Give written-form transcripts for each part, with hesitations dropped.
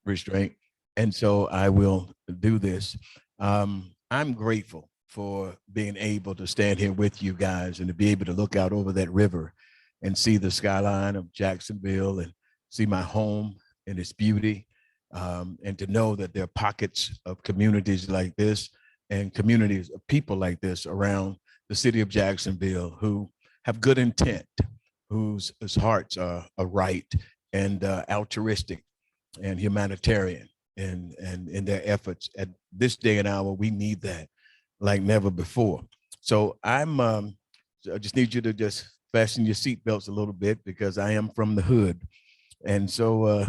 restraint. And so I will do this. I'm grateful for being able to stand here with you guys and to be able to look out over that river and see the skyline of Jacksonville and see my home and its beauty. And to know that there are pockets of communities like this and communities of people like this around the city of Jacksonville who have good intent, whose hearts are right and altruistic and humanitarian and in their efforts. At this day and hour, we need that like never before. So I just need you to just fasten your seatbelts a little bit because I am from the hood. And so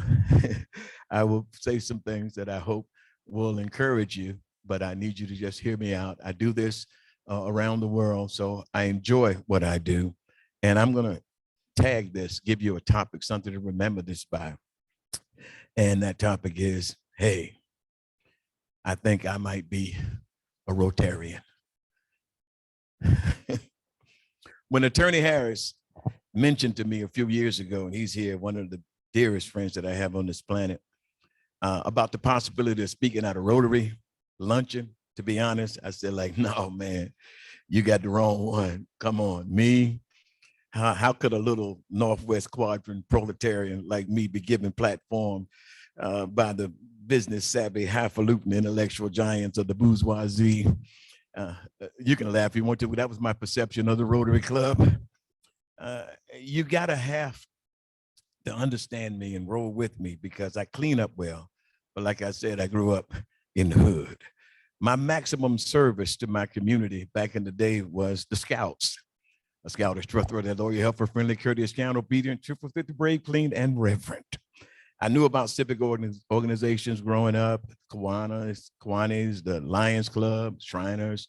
I will say some things that I hope will encourage you, but I need you to just hear me out. I do this around the world, so I enjoy what I do. And I'm going to tag this, give you a topic, something to remember this by. And that topic is, hey, I think I might be a Rotarian. When Attorney Harris mentioned to me a few years ago, and he's here, one of the dearest friends that I have on this planet, about the possibility of speaking at a Rotary luncheon, to be honest, I said like, no, man, you got the wrong one. Come on, me? How could a little Northwest Quadrant proletarian like me be given platform by the business savvy, highfalutin intellectual giants of the bourgeoisie? You can laugh if you want to, but that was my perception of the Rotary Club. You gotta have to understand me and roll with me because I clean up well. But like I said, I grew up in the hood. My maximum service to my community back in the day was the Scouts. A Scout is trustworthy, loyal, helpful, friendly, courteous, kind, obedient, truthful, fit, brave, clean, and reverent. I knew about civic organizations growing up, Kiwanis, the Lions Club, Shriners,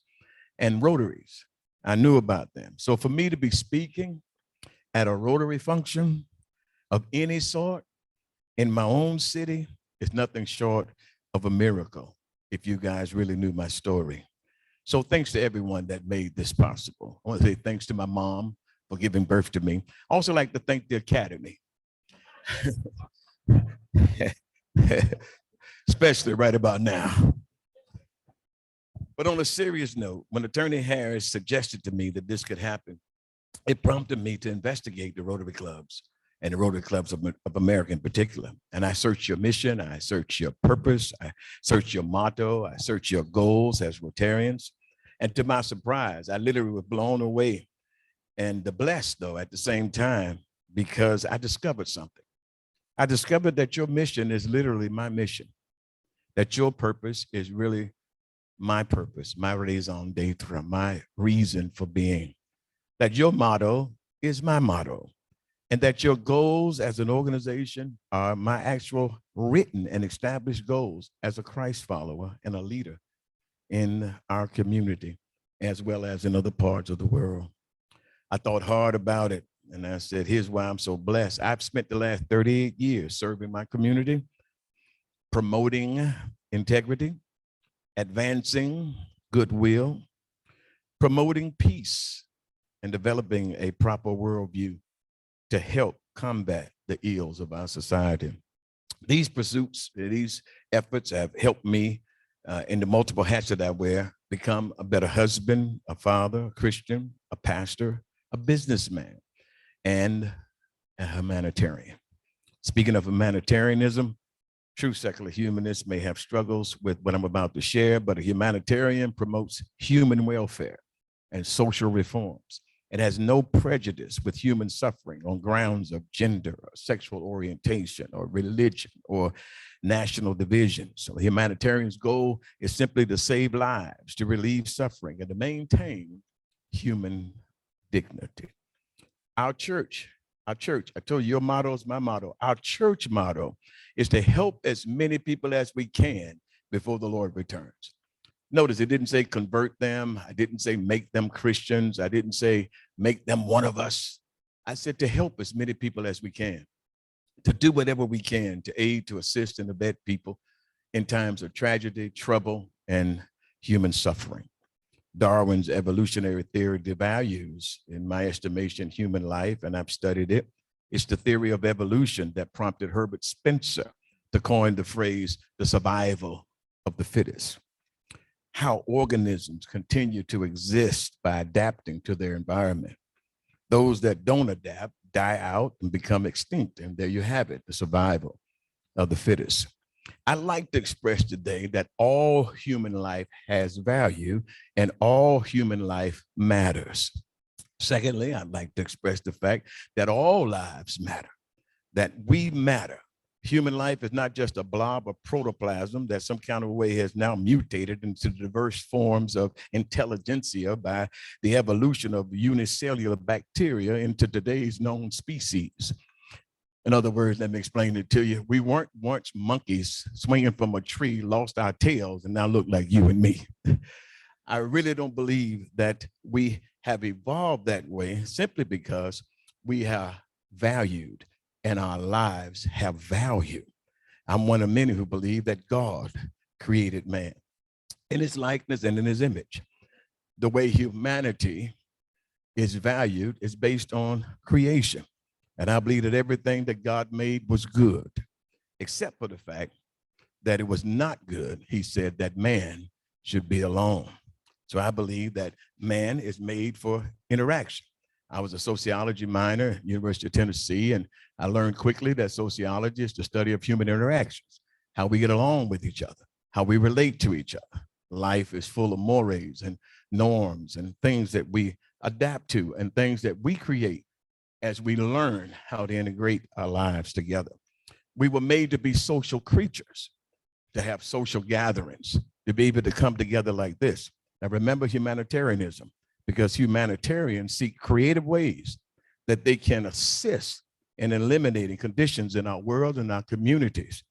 and Rotaries. I knew about them. So for me to be speaking at a Rotary function of any sort in my own city is nothing short of a miracle if you guys really knew my story. So thanks to everyone that made this possible. I want to say thanks to my mom for giving birth to me. I also like to thank the Academy, especially right about now. But on a serious note, when Attorney Harris suggested to me that this could happen, it prompted me to investigate the Rotary Clubs and the Rotary Clubs of America in particular. And I searched your mission, I searched your purpose, I searched your motto, I searched your goals as Rotarians. And to my surprise, I literally was blown away and blessed though at the same time because I discovered something. I discovered that your mission is literally my mission, that your purpose is really my purpose, my raison d'etre, my reason for being, that your motto is my motto, and that your goals as an organization are my actual written and established goals as a Christ follower and a leader in our community, as well as in other parts of the world. I thought hard about it, and I said, here's why I'm so blessed. I've spent the last 38 years serving my community, promoting integrity, advancing goodwill, promoting peace, and developing a proper worldview to help combat the ills of our society. These pursuits, these efforts have helped me in the multiple hats that I wear, become a better husband, a father, a Christian, a pastor, a businessman, and a humanitarian. Speaking of humanitarianism, true secular humanists may have struggles with what I'm about to share, but a humanitarian promotes human welfare and social reforms. It has no prejudice with human suffering on grounds of gender, or sexual orientation, or religion, or national division. So the humanitarian's goal is simply to save lives, to relieve suffering, and to maintain human dignity. Our church, I told you your motto is my motto. Our church motto is to help as many people as we can before the Lord returns. Notice it didn't say convert them. I didn't say make them Christians. I didn't say make them one of us. I said to help as many people as we can, to do whatever we can to aid, to assist, and abet people in times of tragedy, trouble, and human suffering. Darwin's evolutionary theory devalues, in my estimation, human life, and I've studied it. It's the theory of evolution that prompted Herbert Spencer to coin the phrase, the survival of the fittest. How organisms continue to exist by adapting to their environment. Those that don't adapt die out and become extinct. And there you have it, the survival of the fittest. I'd like to express today that all human life has value and all human life matters. Secondly, I'd like to express the fact that all lives matter, that we matter. Human life is not just a blob of protoplasm that some kind of way has now mutated into diverse forms of intelligentsia by the evolution of unicellular bacteria into today's known species. In other words, let me explain it to you. We weren't once monkeys swinging from a tree, lost our tails, and now look like you and me. I really don't believe that we have evolved that way simply because we are valued and our lives have value. I'm one of many who believe that God created man in his likeness and in his image. The way humanity is valued is based on creation. And I believe that everything that God made was good, except for the fact that it was not good. He said that man should be alone. So I believe that man is made for interaction. I was a sociology minor at University of Tennessee, and I learned quickly that sociology is the study of human interactions, how we get along with each other, how we relate to each other. Life is full of mores and norms and things that we adapt to and things that we create as we learn how to integrate our lives together. We were made to be social creatures, to have social gatherings, to be able to come together like this. Now remember humanitarianism, because humanitarians seek creative ways that they can assist in eliminating conditions in our world and our communities,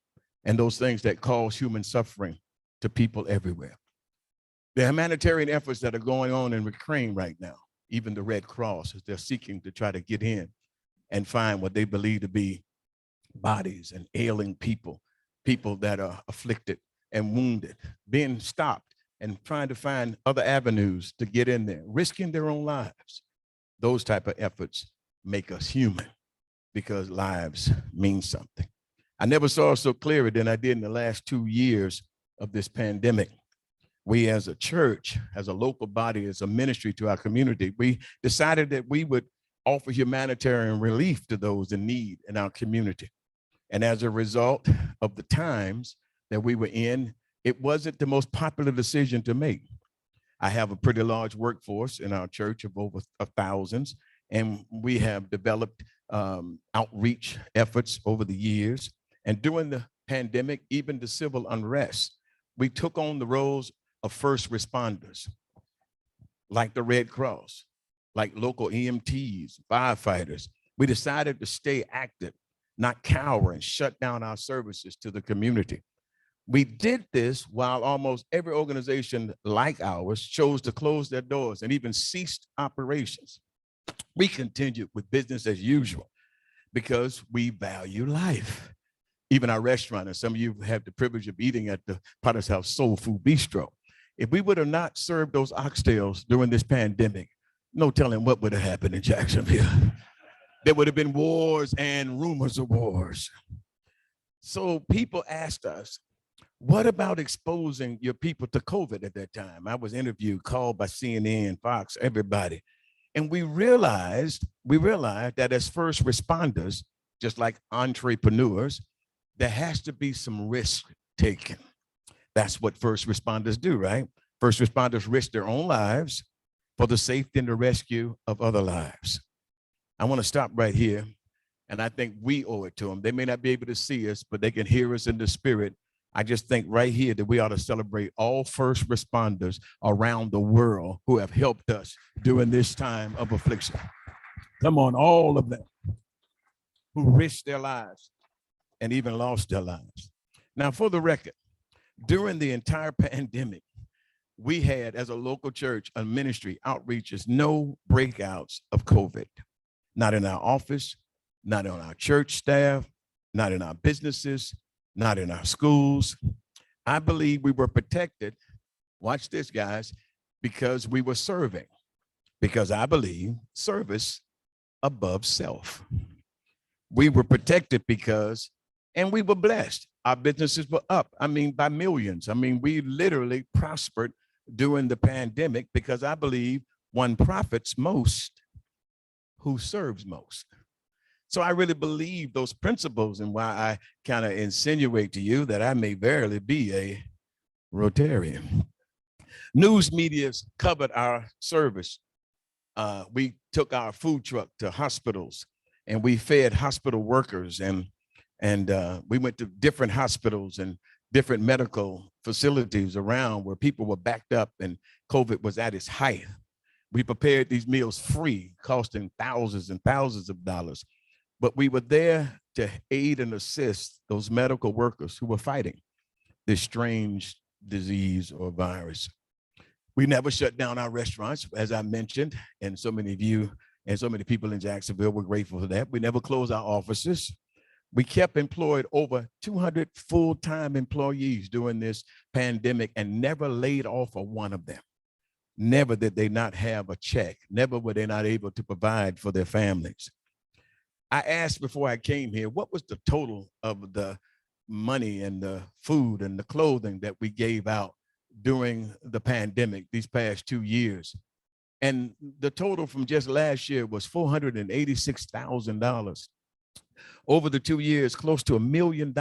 and those things that cause human suffering to people everywhere. The humanitarian efforts that are going on in Ukraine right now, even the Red Cross, as they're seeking to try to get in and find what they believe to be bodies and ailing people, people that are afflicted and wounded, being stopped and trying to find other avenues to get in there, risking their own lives. Those type of efforts make us human because lives mean something. I never saw it so clearly than I did in the last 2 years of this pandemic. We as a church, as a local body, as a ministry to our community, we decided that we would offer humanitarian relief to those in need in our community. And as a result of the times that we were in, it wasn't the most popular decision to make. I have a pretty large workforce in our church of over thousands, and we have developed outreach efforts over the years. And during the pandemic, even the civil unrest, we took on the roles of first responders, like the Red Cross, like local EMTs, firefighters. We decided to stay active, not cower and shut down our services to the community. We did this while almost every organization like ours chose to close their doors and even ceased operations. We continued with business as usual because we value life. Even our restaurant, and some of you have the privilege of eating at the Potter's House Soul Food Bistro. If we would have not served those oxtails during this pandemic, no telling what would have happened in Jacksonville. There would have been wars and rumors of wars. So people asked us, what about exposing your people to COVID at that time? I was interviewed, called by CNN, Fox, everybody. And we realized that as first responders, just like entrepreneurs, there has to be some risk taken. That's what first responders do, right? First responders risk their own lives for the safety and the rescue of other lives. I want to stop right here, and I think we owe it to them. They may not be able to see us, but they can hear us in the spirit. I just think right here that we ought to celebrate all first responders around the world who have helped us during this time of affliction. Come on, all of them who risked their lives and even lost their lives. Now, for the record, during the entire pandemic, we had, as a local church, a ministry, outreaches, no breakouts of COVID. Not in our office, not on our church staff, not in our businesses, not in our schools. I believe we were protected, watch this, guys, because we were serving. Because I believe service above self. We were protected because, and we were blessed Our businesses were up, I mean, by millions. I mean, we literally prospered during the pandemic because I believe one profits most who serves most. So I really believe those principles, and why I kind of insinuate to you that I may verily be a Rotarian. News media's covered our service. We took our food truck to hospitals and we fed hospital workers, and we went to different hospitals and different medical facilities around where people were backed up and COVID was at its height. We prepared these meals free, costing thousands and thousands of dollars. But we were there to aid and assist those medical workers who were fighting this strange disease or virus. We never shut down our restaurants, as I mentioned, and so many of you and so many people in Jacksonville were grateful for that. We never closed our offices. We kept employed over 200 full-time employees during this pandemic and never laid off a one of them. Never did they not have a check. Never were they not able to provide for their families. I asked before I came here, what was the total of the money and the food and the clothing that we gave out during the pandemic these past 2 years? And the total from just last year was $486,000. Over the 2 years, close to $1 million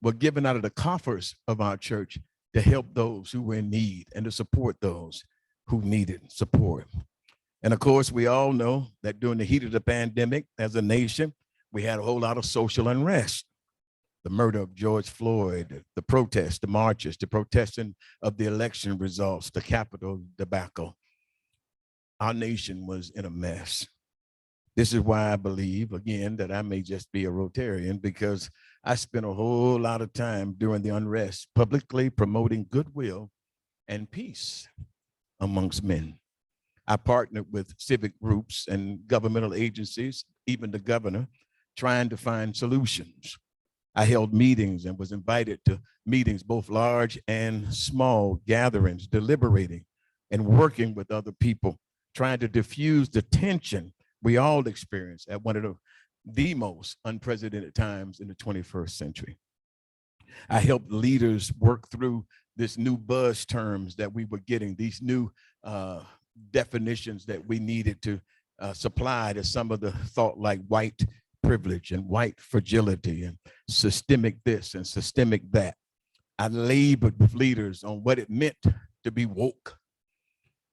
were given out of the coffers of our church to help those who were in need and to support those who needed support. And of course, we all know that during the heat of the pandemic, as a nation, we had a whole lot of social unrest. The murder of George Floyd, the protests, the marches, the protesting of the election results, the Capitol debacle. Our nation was in a mess. This is why I believe, again, that I may just be a Rotarian, because I spent a whole lot of time during the unrest publicly promoting goodwill and peace amongst men. I partnered with civic groups and governmental agencies, even the governor, trying to find solutions. I held meetings and was invited to meetings, both large and small gatherings, deliberating and working with other people, trying to diffuse the tension we all experience at one of the most unprecedented times in the 21st century. I helped leaders work through this new buzz terms that we were getting, these new definitions that we needed to supply to some of the thought like white privilege and white fragility and systemic this and systemic that. I labored with leaders on what it meant to be woke.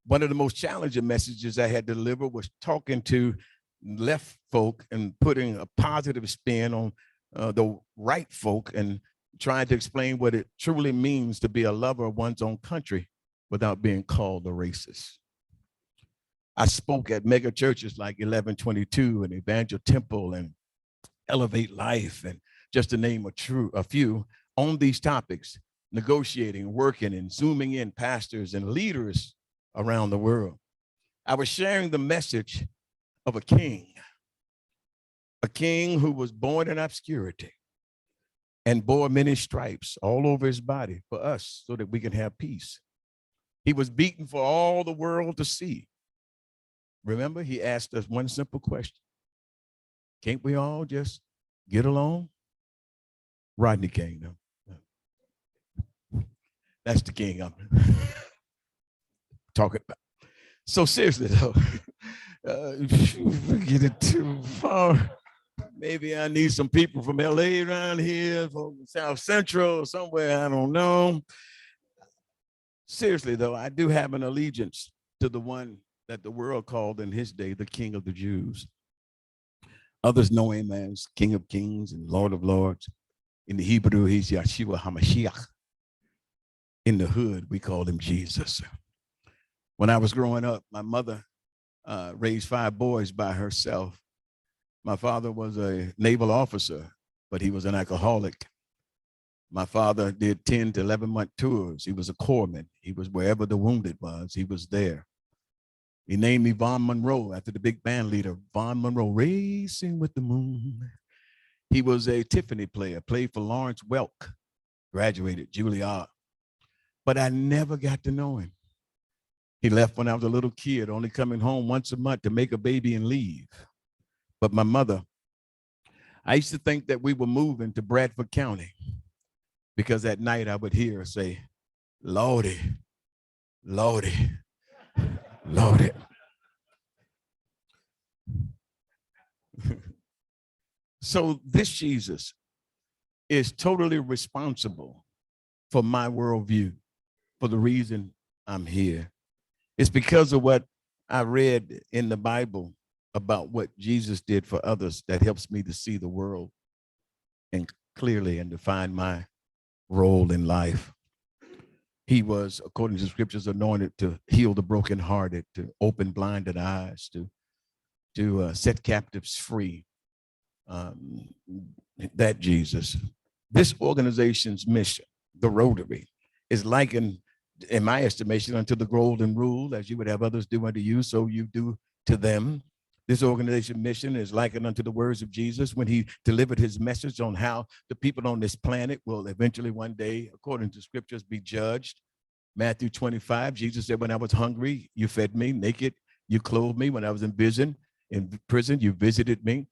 One of the most challenging messages I had to deliver was talking to left folk and putting a positive spin on the right folk and trying to explain what it truly means to be a lover of one's own country without being called a racist. I spoke at mega churches like 1122 and Evangel Temple and Elevate Life, and just to name a few, on these topics, negotiating, working, and zooming in pastors and leaders around the world. I was sharing the message of a king who was born in obscurity and bore many stripes all over his body for us so that we can have peace. He was beaten for all the world to see. Remember, he asked us one simple question. Can't we all just get along? Rodney King, though. That's the king I'm talking about. So seriously, though, get it too far. Maybe I need some people from LA around here, from South Central, somewhere, I don't know. Seriously, though, I do have an allegiance to the one that the world called in his day the King of the Jews. Others know him as King of Kings and Lord of Lords. In the Hebrew, he's Yeshua HaMashiach. In the hood, we call him Jesus. When I was growing up, my mother raised 5 boys by herself. My father was a naval officer, but he was an alcoholic. My father did 10 to 11-month tours. He was a corpsman. He was wherever the wounded was, he was there. He named me Vaughan Monroe after the big band leader, Vaughan Monroe, Racing with the Moon. He was a Tiffany player, played for Lawrence Welk, graduated Juilliard, but I never got to know him. He left when I was a little kid, only coming home once a month to make a baby and leave. But my mother, I used to think that we were moving to Bradford County. because at night I would hear her say, Lordy, Lordy, Lordy. So this Jesus is totally responsible for my worldview, for the reason I'm here. It's because of what I read in the Bible about what Jesus did for others that helps me to see the world and clearly and define my role in life. He was, according to the scriptures, anointed to heal the brokenhearted, to open blinded eyes, to set captives free. That Jesus. This organization's mission, the Rotary, is likened, in my estimation, unto the golden rule, as you would have others do unto you, so you do to them. This organization mission is likened unto the words of Jesus when he delivered his message on how the people on this planet will eventually one day, according to scriptures, be judged. Matthew 25, Jesus said, when I was hungry, you fed me, naked, you clothed me. When I was in prison, you visited me.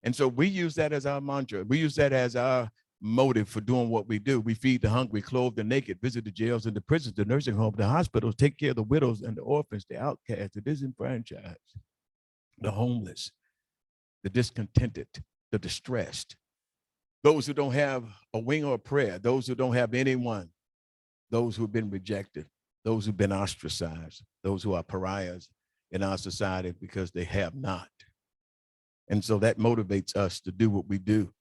And so we use that as our mantra. We use that as our motive for doing what we do. We feed the hungry, clothe the naked, visit the jails and the prisons, the nursing homes, the hospitals, take care of the widows and the orphans, the outcasts, the disenfranchised, the homeless, the discontented, the distressed, those who don't have a wing or a prayer, those who don't have anyone, those who've been rejected, those who've been ostracized, those who are pariahs in our society because they have not. And so that motivates us to do what we do.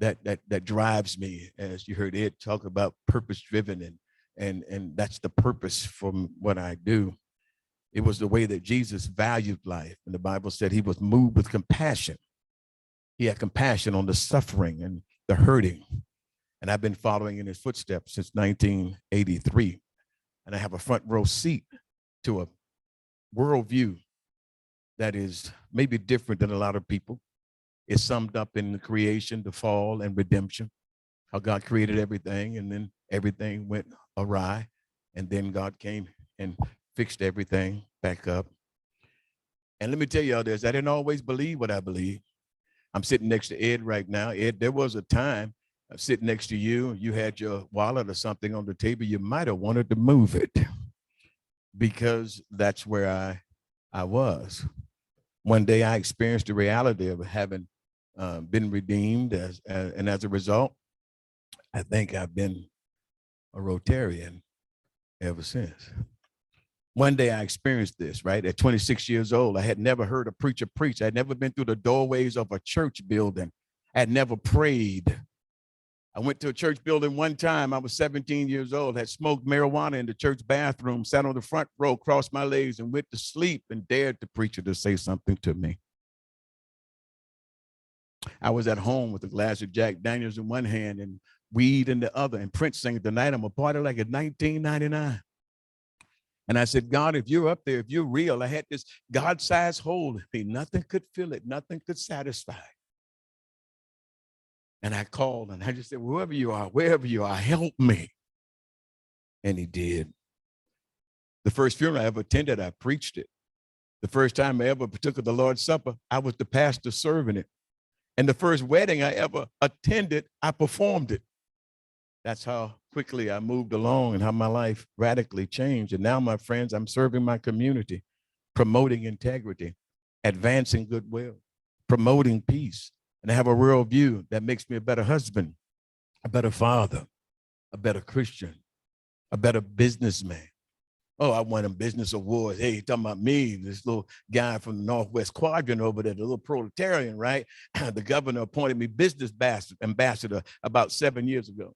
That drives me, as you heard Ed talk about purpose-driven, and that's the purpose from what I do. It was the way that Jesus valued life. And the Bible said he was moved with compassion. He had compassion on the suffering and the hurting. And I've been following in his footsteps since 1983. And I have a front row seat to a worldview that is maybe different than a lot of people. It's summed up in the creation, the fall, and redemption, how God created everything, and then everything went awry, and then God came and fixed everything back up. And let me tell y'all this, I didn't always believe what I believe. I'm sitting next to Ed right now. Ed, there was a time I'm sitting next to you, you had your wallet or something on the table, you might have wanted to move it because that's where I was. One day I experienced the reality of having been redeemed, and as a result, I think I've been a Rotarian ever since. One day I experienced this, right? At 26 years old, I had never heard a preacher preach. I'd never been through the doorways of a church building. I'd never prayed. I went to a church building one time. I was 17 years old, had smoked marijuana in the church bathroom, sat on the front row, crossed my legs, and went to sleep and dared the preacher to say something to me. I was at home with a glass of Jack Daniels in one hand and weed in the other, and Prince sang "Tonight I'm a Party Like it's 1999. And I said, God, if you're up there, if you're real, I had this God-sized hole in me. Nothing could fill it. Nothing could satisfy. And I called and I just said, wherever you are, help me. And he did. The first funeral I ever attended, I preached it. The first time I ever partook of the Lord's Supper, I was the pastor serving it. And the first wedding I ever attended, I performed it. That's how quickly I moved along and how my life radically changed. And now, my friends, I'm serving my community, promoting integrity, advancing goodwill, promoting peace. And I have a worldview that makes me a better husband, a better father, a better Christian, a better businessman. Oh, I won a business awards. Hey, you're talking about me, this little guy from the Northwest Quadrant over there, the little proletarian, right? The governor appointed me business ambassador about 7 years ago.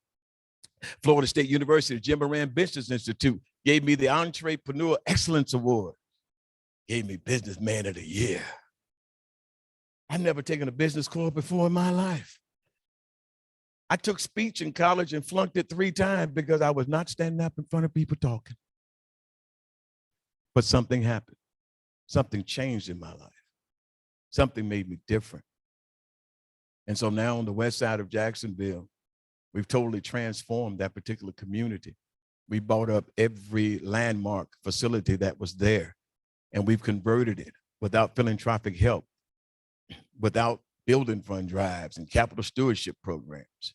Florida State University, Jim Moran Business Institute gave me the Entrepreneur Excellence Award, gave me Businessman of the Year. I've never taken a business course before in my life. I took speech in college and flunked it 3 times because I was not standing up in front of people talking. But something happened. Something changed in my life. Something made me different. And so now on the west side of Jacksonville, we've totally transformed that particular community. We bought up every landmark facility that was there, and we've converted it without philanthropic help, without building fund drives and capital stewardship programs.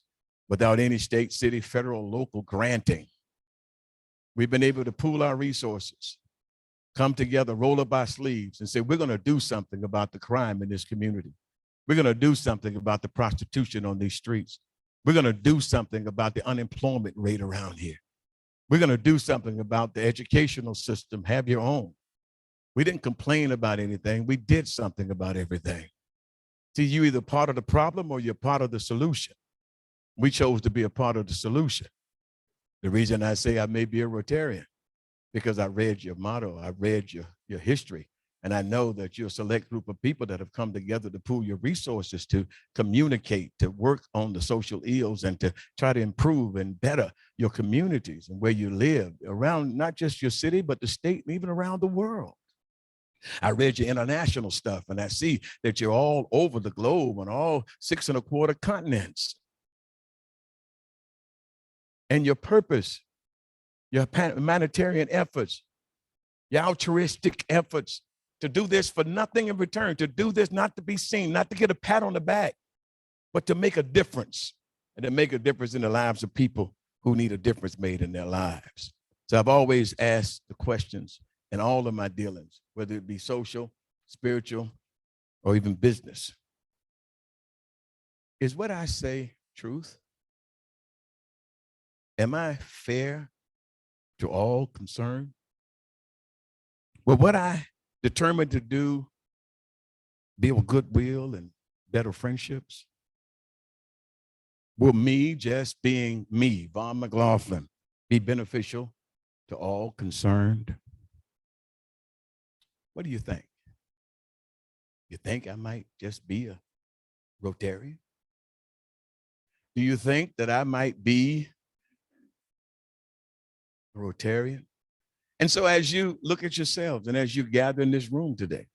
without any state, city, federal, local granting. We've been able to pool our resources, come together, roll up our sleeves and say, we're going to do something about the crime in this community. We're going to do something about the prostitution on these streets. We're going to do something about the unemployment rate around here. We're going to do something about the educational system. Have your own. We didn't complain about anything. We did something about everything. See, you're either part of the problem or you're part of the solution. We chose to be a part of the solution. The reason I say I may be a Rotarian, because I read your motto, I read your history, and I know that you're a select group of people that have come together to pool your resources, to communicate, to work on the social ills, and to try to improve and better your communities and where you live around not just your city, but the state and even around the world. I read your international stuff, and I see that you're all over the globe on all 6 1/4 continents. And your purpose, your humanitarian efforts, your altruistic efforts to do this for nothing in return, to do this not to be seen, not to get a pat on the back, but to make a difference, and to make a difference in the lives of people who need a difference made in their lives. So I've always asked the questions in all of my dealings, whether it be social, spiritual, or even business. Is what I say truth? Am I fair to all concerned? Will what I determined to do build goodwill and better friendships? Will me just being me, Vaughan McLaughlin, be beneficial to all concerned? What do you think? You think I might just be a Rotarian? Do you think that I might be a Rotarian? And so as you look at yourselves and as you gather in this room today,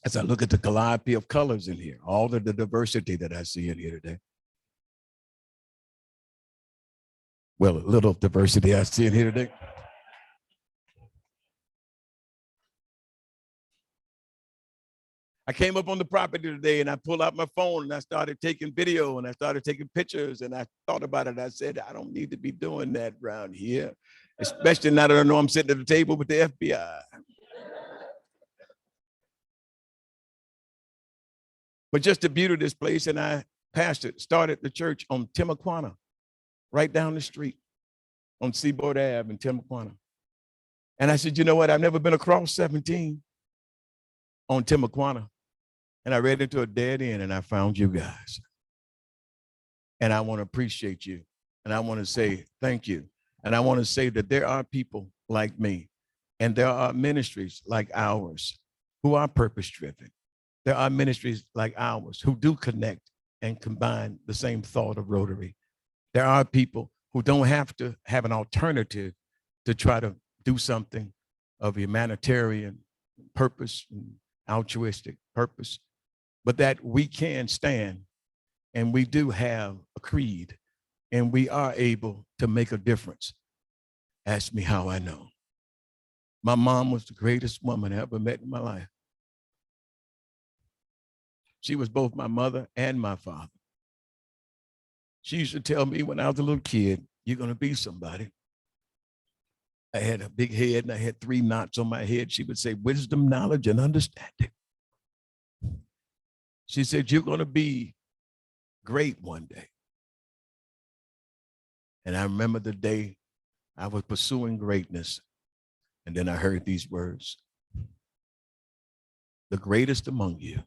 as I look at the calliope of colors in here, all of the diversity that I see in here today, well, a little diversity I see in here today. I came up on the property today and I pulled out my phone and I started taking video and I started taking pictures, and I thought about it. I said, I don't need to be doing that around here, especially now that I know I'm sitting at the table with the FBI. But just the beauty of this place, and I started the church on Timaquana, right down the street on Seaboard Ave in Timaquana. And I said, you know what? I've never been across 17 on Timaquana. And I ran into a dead end and I found you guys. And I want to appreciate you. And I want to say thank you. And I want to say that there are people like me, and there are ministries like ours who are purpose-driven. There are ministries like ours who do connect and combine the same thought of Rotary. There are people who don't have to have an alternative to try to do something of humanitarian purpose and altruistic purpose, but that we can stand and we do have a creed and we are able to make a difference. Ask me how I know. My mom was the greatest woman I ever met in my life. She was both my mother and my father. She used to tell me when I was a little kid, you're going to be somebody. I had a big head and I had 3 knots on my head. She would say, wisdom, knowledge, and understanding. She said, you're going to be great one day. And I remember the day I was pursuing greatness. And then I heard these words: the greatest among you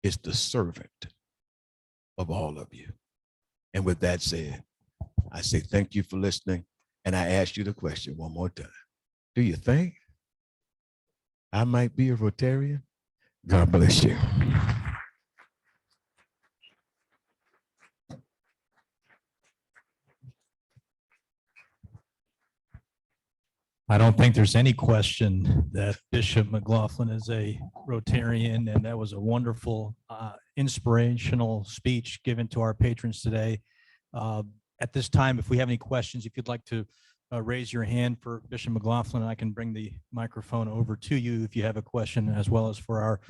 is the servant of all of you. And with that said, I say thank you for listening. And I ask you the question one more time. Do you think I might be a Rotarian? God bless you. I don't think there's any question that Bishop McLaughlin is a Rotarian, and that was a wonderful, inspirational speech given to our patrons today. At this time, if we have any questions, if you'd like to raise your hand for Bishop McLaughlin, I can bring the microphone over to you if you have a question, as well as for our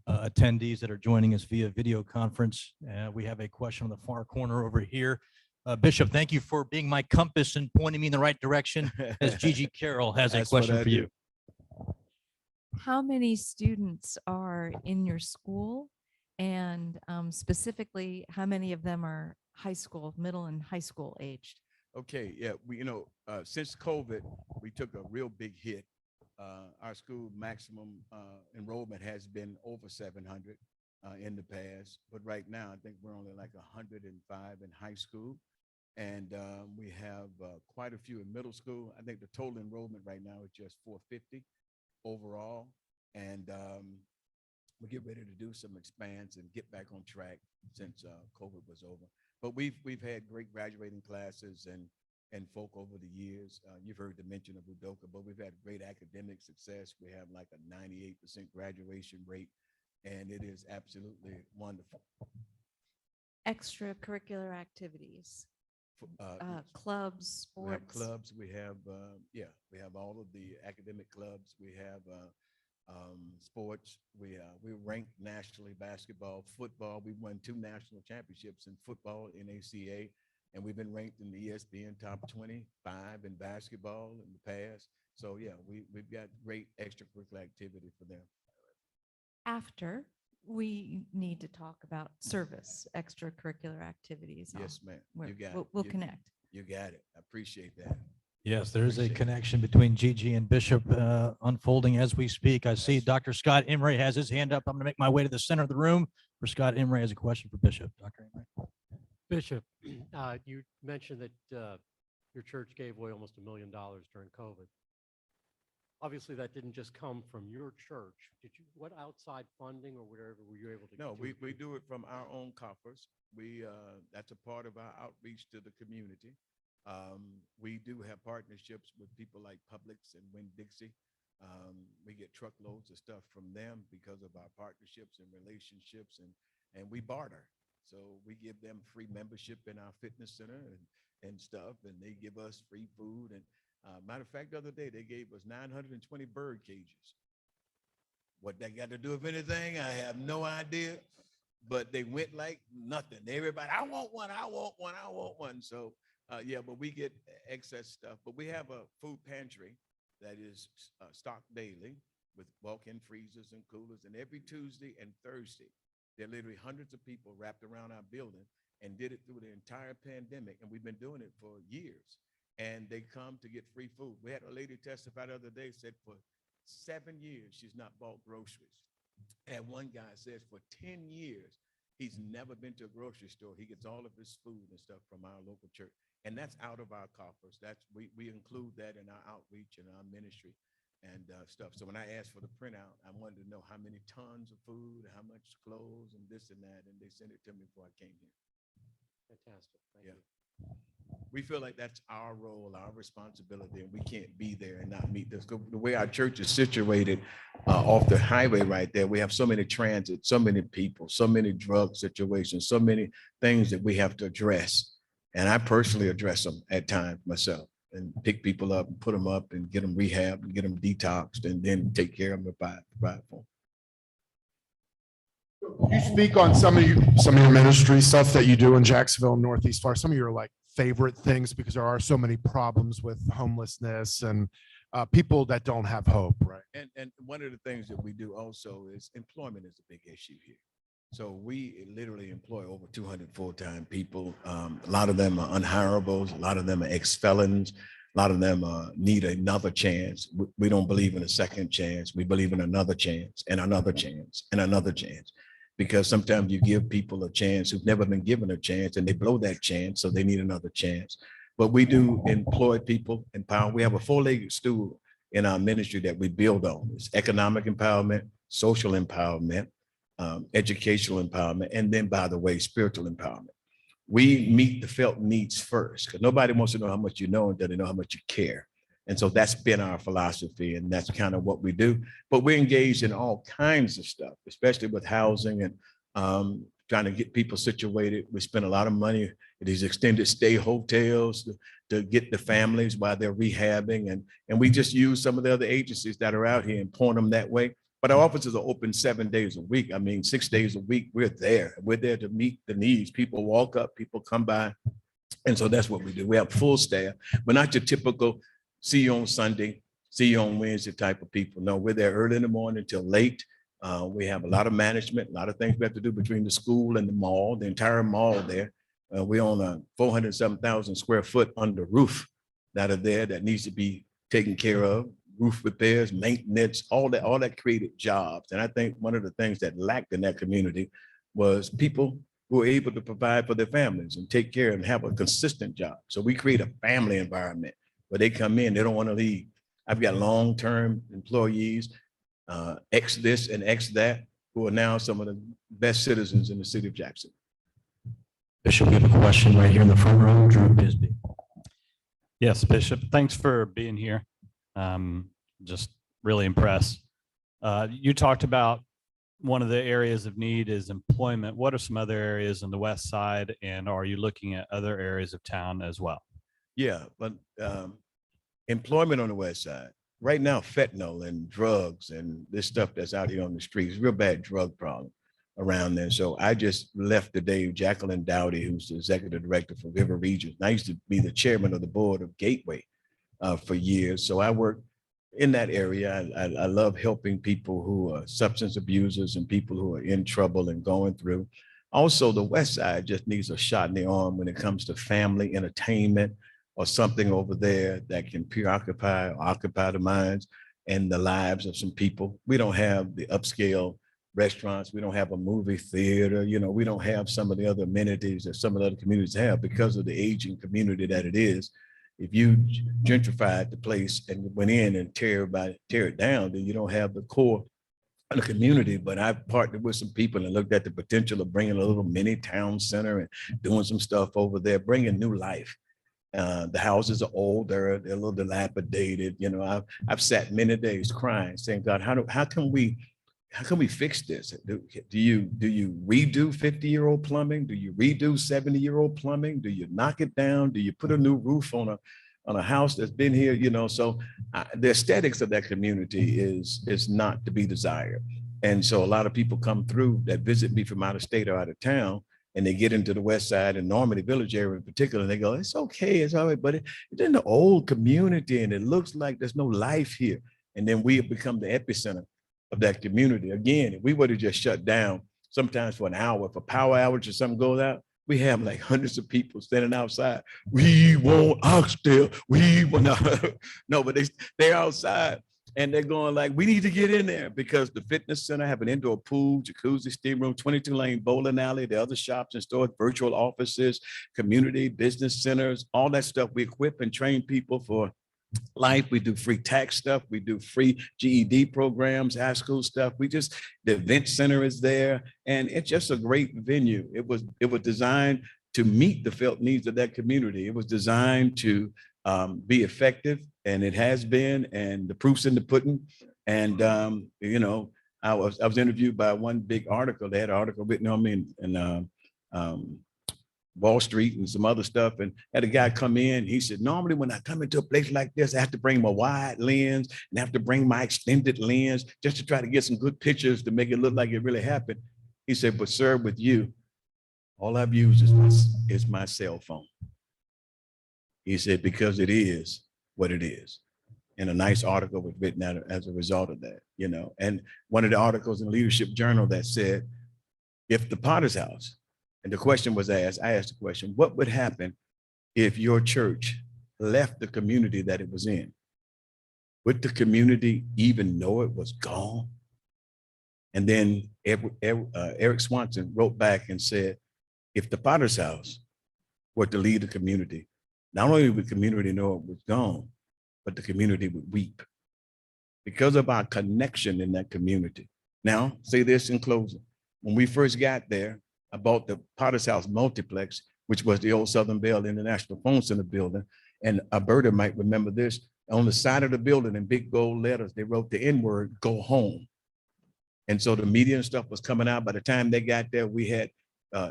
attendees that are joining us via video conference. We have a question on the far corner over here. Bishop, thank you for being my compass and pointing me in the right direction, as Gigi Carroll has a That's what question I for do. you. How many students are in your school? And specifically, how many of them are high school, middle and high school aged? Okay, yeah, since COVID, we took a real big hit. Our school maximum enrollment has been over 700 in the past, but right now I think we're only like 105 in high school, and we have quite a few in middle school. I think the total enrollment right now is just 450 overall, and we get ready to do some expands and get back on track since COVID was over. But we've had great graduating classes and folk over the years. You've heard the mention of Udoka, but we've had great academic success. We have like a 98% graduation rate, and it is absolutely wonderful. Extracurricular activities, clubs, We have sports. clubs. We have all of the academic clubs. We have sports. We're ranked nationally, basketball, football. We won 2 national championships in football in ACA, and we've been ranked in the ESPN top 25 in basketball in the past. So yeah, we've got great extracurricular activity for them. After, we need to talk about service, extracurricular activities. Yes, ma'am. We're- You got we'll- it. we'll You- connect. You got it. I appreciate that. Yes, there's a Appreciate it. connection between Gigi and Bishop unfolding as we speak. I see Dr. Scott Imre has his hand up. I'm going to make my way to the center of the room where Scott Imre has a question for Bishop. Dr. Imre. Bishop, you mentioned that your church gave away almost $1 million during COVID. Obviously, that didn't just come from your church. What outside funding or whatever were you able to? No, do? we do it from our own coffers. That's a part of our outreach to the community. We do have partnerships with people like Publix and Winn-Dixie. We get truckloads of stuff from them because of our partnerships and relationships, and we barter. So we give them free membership in our fitness center and stuff, and they give us free food. And matter of fact, the other day, they gave us 920 bird cages. What that got to do with anything, I have no idea, but they went like nothing. Everybody, I want one, I want one, I want one. So yeah, but we get excess stuff. But we have a food pantry that is stocked daily with walk-in freezers and coolers. And every Tuesday and Thursday, there are literally hundreds of people wrapped around our building and did it through the entire pandemic. And we've been doing it for years. And they come to get free food. We had a lady testify the other day, said for 7 years, she's not bought groceries. And one guy says for 10 years, he's never been to a grocery store. He gets all of his food and stuff from our local church. And that's out of our coffers. We include that in our outreach and our ministry and stuff. So when I asked for the printout, I wanted to know how many tons of food, how much clothes and this and that. And they sent it to me before I came here. Fantastic. Thank Yeah. you. We feel like that's our role, our responsibility, and we can't be there and not meet this. The way our church is situated off the highway right there, we have so many transit, so many people, so many drug situations, so many things that we have to address. And I personally address them at times myself and pick people up and put them up and get them rehabbed and get them detoxed and then take care of them and provide for them. You speak on some of your ministry stuff that you do in Jacksonville and Northeast Florida, some of your like favorite things, because there are so many problems with homelessness and people that don't have hope, right? And one of the things that we do also is employment is a big issue here. So we literally employ over 200 full-time people. A lot of them are unhirables. A lot of them are ex-felons. A lot of them need another chance. We don't believe in a second chance. We believe in another chance and another chance and another chance. Because sometimes you give people a chance who've never been given a chance and they blow that chance, so they need another chance. But we do employ people, empower. We have a 4-legged stool in our ministry that we build on. It's economic empowerment, social empowerment, educational empowerment, and then, by the way, spiritual empowerment. We meet the felt needs first, because nobody wants to know how much you know until they know how much you care. And so that's been our philosophy, and that's kind of what we do. But we're engaged in all kinds of stuff, especially with housing and trying to get people situated. We spend a lot of money at these extended stay hotels to get the families while they're rehabbing. And we just use some of the other agencies that are out here and point them that way. But our offices are open 7 days a week. I mean, 6 days a week, we're there. We're there to meet the needs. People walk up, people come by. And so that's what we do. We have full staff. We're not your typical see you on Sunday, see you on Wednesday type of people. No, we're there early in the morning till late. We have a lot of management, a lot of things we have to do between the school and the mall, the entire mall there. We own a 407,000 square foot under roof that are there that needs to be taken care of. Roof repairs, maintenance, all that created jobs. And I think one of the things that lacked in that community was people who are able to provide for their families and take care and have a consistent job. So we create a family environment where they come in, they don't want to leave. I've got long-term employees, X this and X that, who are now some of the best citizens in the city of Jackson. Bishop, we have a question right here in the front row, Drew Bisbee. Yes, Bishop, thanks for being here. Just really impressed. You talked about one of the areas of need is employment. What are some other areas on the west side, and are you looking at other areas of town as well? Yeah, but employment on the west side. Right now, fentanyl and drugs and this stuff that's out here on the streets, real bad drug problem around there. So I just left today, Jacqueline Dowdy, who's the executive director for River Region. I used to be the chairman of the board of Gateway for years. So I work in that area. I love helping people who are substance abusers and people who are in trouble and going through. Also, the west side just needs a shot in the arm when it comes to family entertainment or something over there that can preoccupy or occupy the minds and the lives of some people. We don't have the upscale restaurants. We don't have a movie theater. You know, we don't have some of the other amenities that some of the other communities have because of the aging community that it is. If you gentrified the place and went in and tear it down, then you don't have the core of the community. But I've partnered with some people and looked at the potential of bringing a little mini town center and doing some stuff over there, bringing new life. The houses are old, they're a little dilapidated. You know, I've sat many days crying, saying, God, how can we fix this? Do you redo 50-year-old plumbing? Do you redo 70-year-old plumbing? Do you knock it down? Do you put a new roof on a house that's been here? You know, so the aesthetics of that community is not to be desired. And so a lot of people come through that visit me from out of state or out of town, and they get into the west side and Normandy Village area in particular, and they go, it's okay, it's all right, but it's in the old community and it looks like there's no life here. And then we have become the epicenter of that community. Again, if we were to just shut down sometimes for an hour, if a power outage or something goes out, we have like hundreds of people standing outside. We want Oxtail. We want no, but they're outside and they're going like, we need to get in there because the fitness center have an indoor pool, jacuzzi, steam room, 22-lane bowling alley, the other shops and stores, virtual offices, community business centers, all that stuff. We equip and train people for life. We do free tax stuff. We do free GED programs, high school stuff. The event center is there, and it's just a great venue. It was designed to meet the felt needs of that community. It was designed to be effective, and it has been, and the proof's in the pudding. And you know, I was interviewed by one big article. They had an article written on me in Wall Street and some other stuff, and had a guy come in. He said, normally when I come into a place like this, I have to bring my wide lens and I have to bring my extended lens just to try to get some good pictures to make it look like it really happened. He said, but sir, with you, all I've used is my cell phone. He said, because it is what it is. And a nice article was written out as a result of that, you know. And one of the articles in Leadership Journal that said, if the Potter's House, and the question was asked, I asked the question, what would happen if your church left the community that it was in? Would the community even know it was gone? And then Eric Swanson wrote back and said, if the Potter's House were to lead the community, not only would the community know it was gone, but the community would weep because of our connection in that community. Now, say this in closing. When we first got there, I bought the Potter's House multiplex, which was the old Southern Bell International Phone Center building. And Alberta might remember this. On the side of the building in big gold letters, they wrote the N-word, go home. And so the media and stuff was coming out. By the time they got there, we had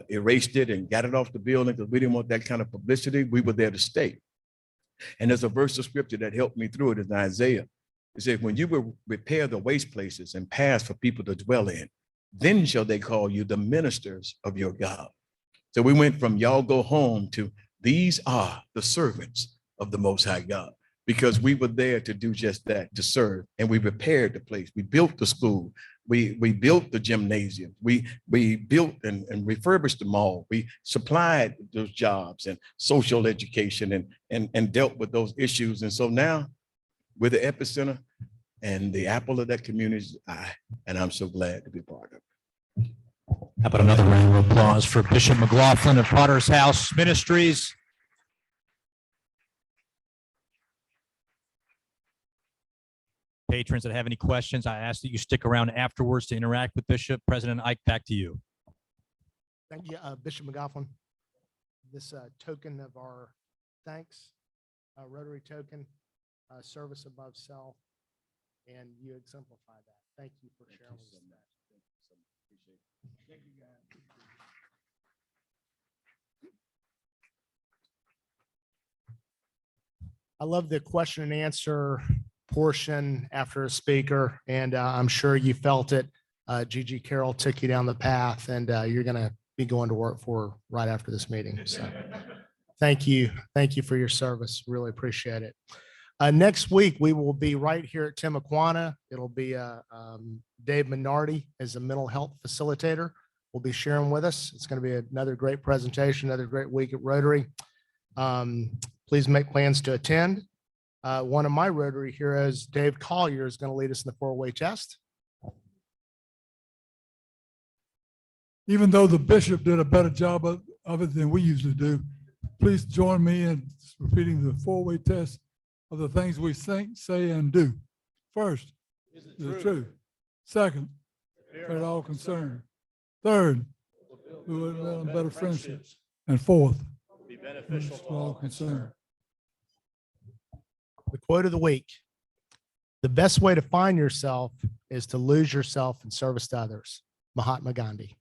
erased it and got it off the building because we didn't want that kind of publicity. We were there to stay. And there's a verse of scripture that helped me through it in Isaiah. It said, when you will repair the waste places and paths for people to dwell in, then shall they call you the ministers of your God. So we went from y'all go home to these are the servants of the Most High God, because we were there to do just that, to serve. And we repaired the place. We built the school. We built the gymnasium. We built and refurbished the mall. We supplied those jobs and social education and dealt with those issues. And so now we're the epicenter and the apple of that community's eye. And I'm so glad to be part of it. How about another round of applause for Bishop McLaughlin of Potter's House Ministries? Patrons that have any questions, I ask that you stick around afterwards to interact with Bishop. President Ike, back to you. Thank you, Bishop McLaughlin. This token of our thanks, Rotary token, service above self, and you exemplify that. Thank you for sharing with us. Thank you, guys. I love the question and answer portion after a speaker, and I'm sure you felt it. Gigi Carroll took you down the path, and you're going to be going to work for right after this meeting. So thank you. Thank you for your service. Really appreciate it. Next week, we will be right here at Timuquana. It'll be Dave Minardi as a mental health facilitator will be sharing with us. It's going to be another great presentation, another great week at Rotary. Please make plans to attend. One of my Rotary heroes, Dave Collier, is going to lead us in the 4-way test. Even though the bishop did a better job of it than we usually do, please join me in repeating the 4-way test of the things we think, say, and do. First, is it true? Second, at all concerned. Third, we will build better friendships. And fourth, be beneficial to all concerned. The quote of the week: the best way to find yourself is to lose yourself in service to others. Mahatma Gandhi.